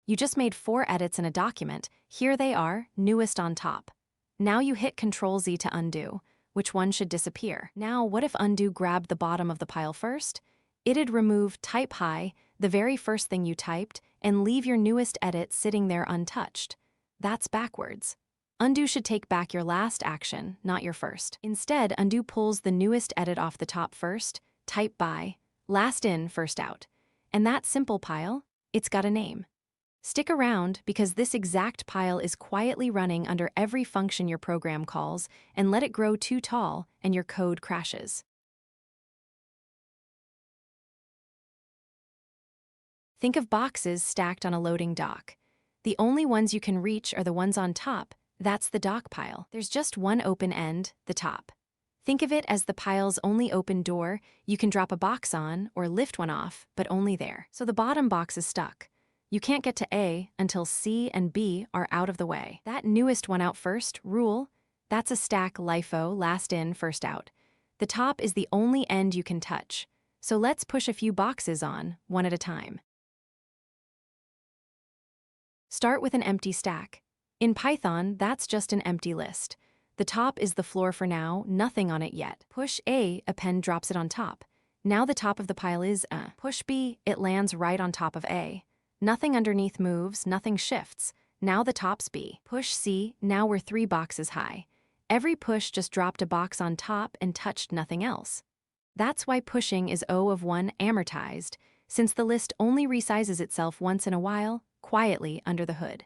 You just made 4 edits in a document. Here they are, newest on top. Now you hit Ctrl+Z to undo. Which one should disappear? Now, what if undo grabbed the bottom of the pile first? It'd remove type high, the very first thing you typed, and leave your newest edit sitting there untouched. That's backwards. Undo should take back your last action, not your first. Instead, undo pulls the newest edit off the top first, type by, last in, first out. And that simple pile, it's got a name. Stick around because this exact pile is quietly running under every function your program calls, and let it grow too tall and your code crashes. Think of boxes stacked on a loading dock. The only ones you can reach are the ones on top. That's the dock pile. There's just one open end, the top. Think of it as the pile's only open door you can drop a box on or lift one off, but only there. So the bottom box is stuck. You can't get to A until C and B are out of the way. That newest one out first rule, that's a stack LIFO, last in, first out. The top is the only end you can touch. So let's push a few boxes on, one at a time. Start with an empty stack. In Python, that's just an empty list. The top is the floor for now, nothing on it yet. Push A, append drops it on top. Now the top of the pile is A. Push B, it lands right on top of A. Nothing underneath moves, nothing shifts. Now the top's B. Push C, now we're 3 boxes high. Every push just dropped a box on top and touched nothing else. That's why pushing is O of 1 amortized, since the list only resizes itself once in a while, quietly under the hood.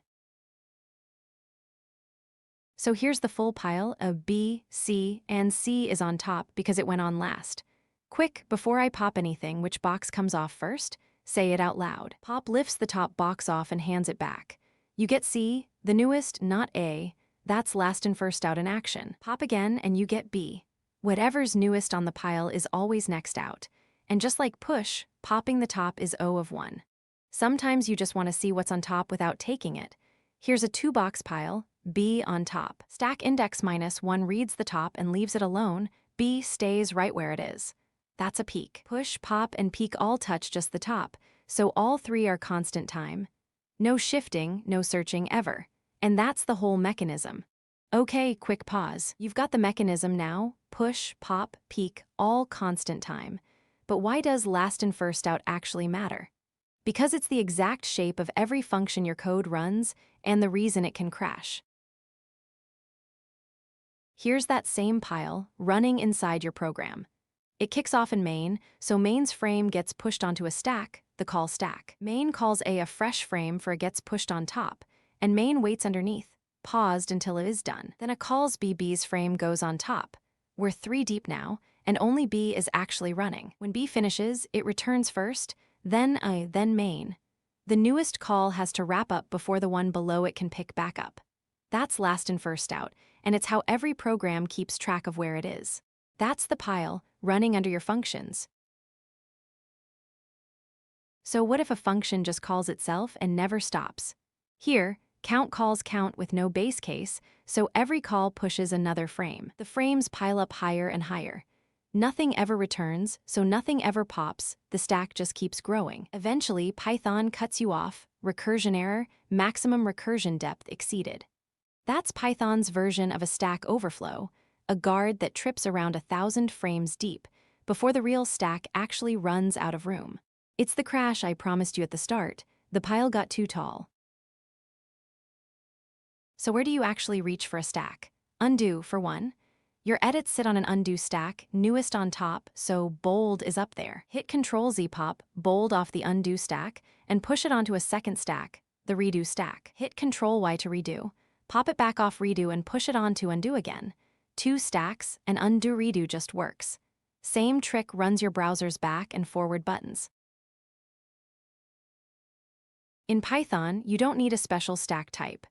So here's the full pile of B, C, and C is on top because it went on last. Quick, before I pop anything, which box comes off first? Say it out loud. Pop lifts the top box off and hands it back. You get C, the newest, not A. That's last and first out in action. Pop again and you get B. Whatever's newest on the pile is always next out. And just like push, popping the top is O of 1. Sometimes you just want to see what's on top without taking it. Here's a 2-box pile, B on top. Stack index -1 reads the top and leaves it alone. B stays right where it is. That's a peek. Push, pop, and peek all touch just the top, so all 3 are constant time. No shifting, no searching ever. And that's the whole mechanism. Okay, quick pause. You've got the mechanism now. Push, pop, peek, all constant time. But why does last and first out actually matter? Because it's the exact shape of every function your code runs and the reason it can crash. Here's that same pile running inside your program. It kicks off in main, so main's frame gets pushed onto a stack, the call stack. Main calls A fresh frame for it gets pushed on top, and main waits underneath, paused until it is done. Then it calls B's frame goes on top. We're 3 deep now, and only B is actually running. When B finishes, it returns first, then main. The newest call has to wrap up before the one below it can pick back up. That's last and first out, and it's how every program keeps track of where it is. That's the pile running under your functions. So what if a function just calls itself and never stops? Here, count calls count with no base case, so every call pushes another frame. The frames pile up higher and higher. Nothing ever returns, so nothing ever pops, the stack just keeps growing. Eventually, Python cuts you off, recursion error, maximum recursion depth exceeded. That's Python's version of a stack overflow, a guard that trips around 1,000 frames deep before the real stack actually runs out of room. It's the crash I promised you at the start. The pile got too tall. So where do you actually reach for a stack? Undo, for one. Your edits sit on an undo stack, newest on top, so bold is up there. Hit Ctrl+Z pop, bold off the undo stack, and push it onto a second stack, the redo stack. Hit Ctrl+Y to redo. Pop it back off redo and push it on to undo again. 2 stacks, and undo redo just works. Same trick runs your browser's back and forward buttons. In Python, you don't need a special stack type.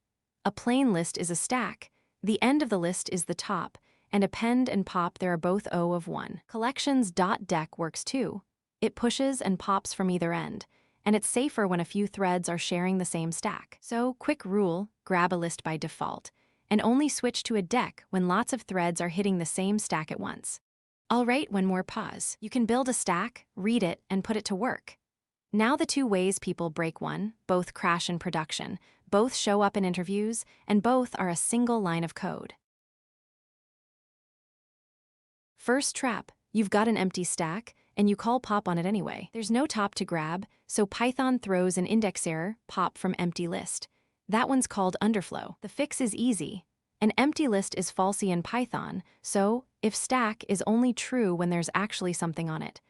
A plain list is a stack, the end of the list is the top, and append and pop there are both O of 1. Collections.dec works too. It pushes and pops from either end, and it's safer when a few threads are sharing the same stack. So, quick rule, grab a list by default, and only switch to a dec when lots of threads are hitting the same stack at once. All right, one more pause. You can build a stack, read it, and put it to work. Now the two ways people break one, both crash in production, both show up in interviews, and both are a single line of code. First trap, you've got an empty stack, and you call pop on it anyway. There's no top to grab, so Python throws an index error, pop from empty list. That one's called underflow. The fix is easy. An empty list is falsy in Python, so if stack is only true when there's actually something on it.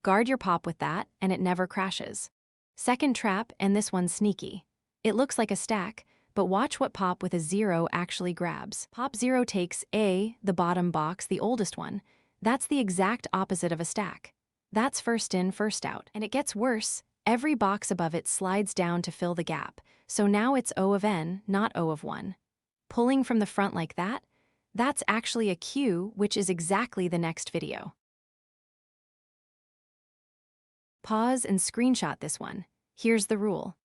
Guard your pop with that, and it never crashes. Second trap, and this one's sneaky. It looks like a stack, but watch what pop with a 0 actually grabs. Pop 0 takes A, the bottom box, the oldest one. That's the exact opposite of a stack. That's first in, first out. And it gets worse. Every box above it slides down to fill the gap, so now it's O of n, not O of 1. Pulling from the front like that, that's actually a queue, which is exactly the next video. Pause and screenshot this one. Here's the rule.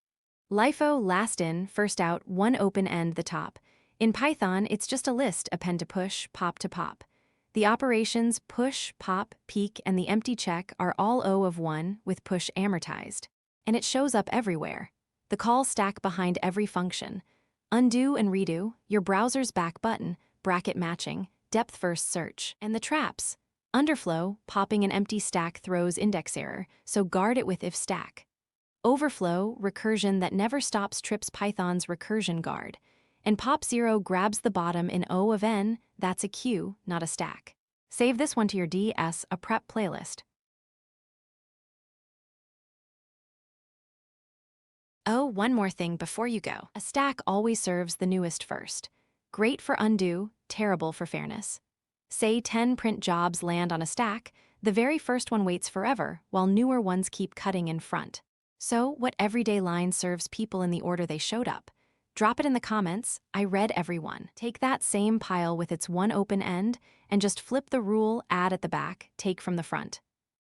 LIFO last in, first out, one open end the top. In Python, it's just a list, append to push, pop to pop. The operations push, pop, peek, and the empty check are all O of 1 with push amortized. And it shows up everywhere. The calls stack behind every function. Undo and redo, your browser's back button, bracket matching, depth first search, and the traps. Underflow, popping an empty stack throws index error, so guard it with if stack. Overflow, recursion that never stops trips Python's recursion guard. And pop 0 grabs the bottom in O of n, that's a queue, not a stack. Save this one to your DS, a prep playlist. Oh, one more thing before you go. A stack always serves the newest first. Great for undo, terrible for fairness. Say 10 print jobs land on a stack, the very first one waits forever, while newer ones keep cutting in front. So, what everyday line serves people in the order they showed up? Drop it in the comments. I read every one. Take that same pile with its one open end, and just flip the rule, add at the back, take from the front.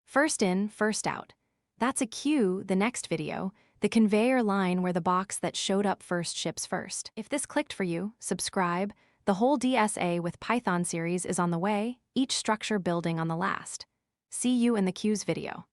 First in, first out. That's a queue, the next video, the conveyor line where the box that showed up first ships first. If this clicked for you, subscribe. The whole DSA with Python series is on the way, each structure building on the last. See you in the queues video.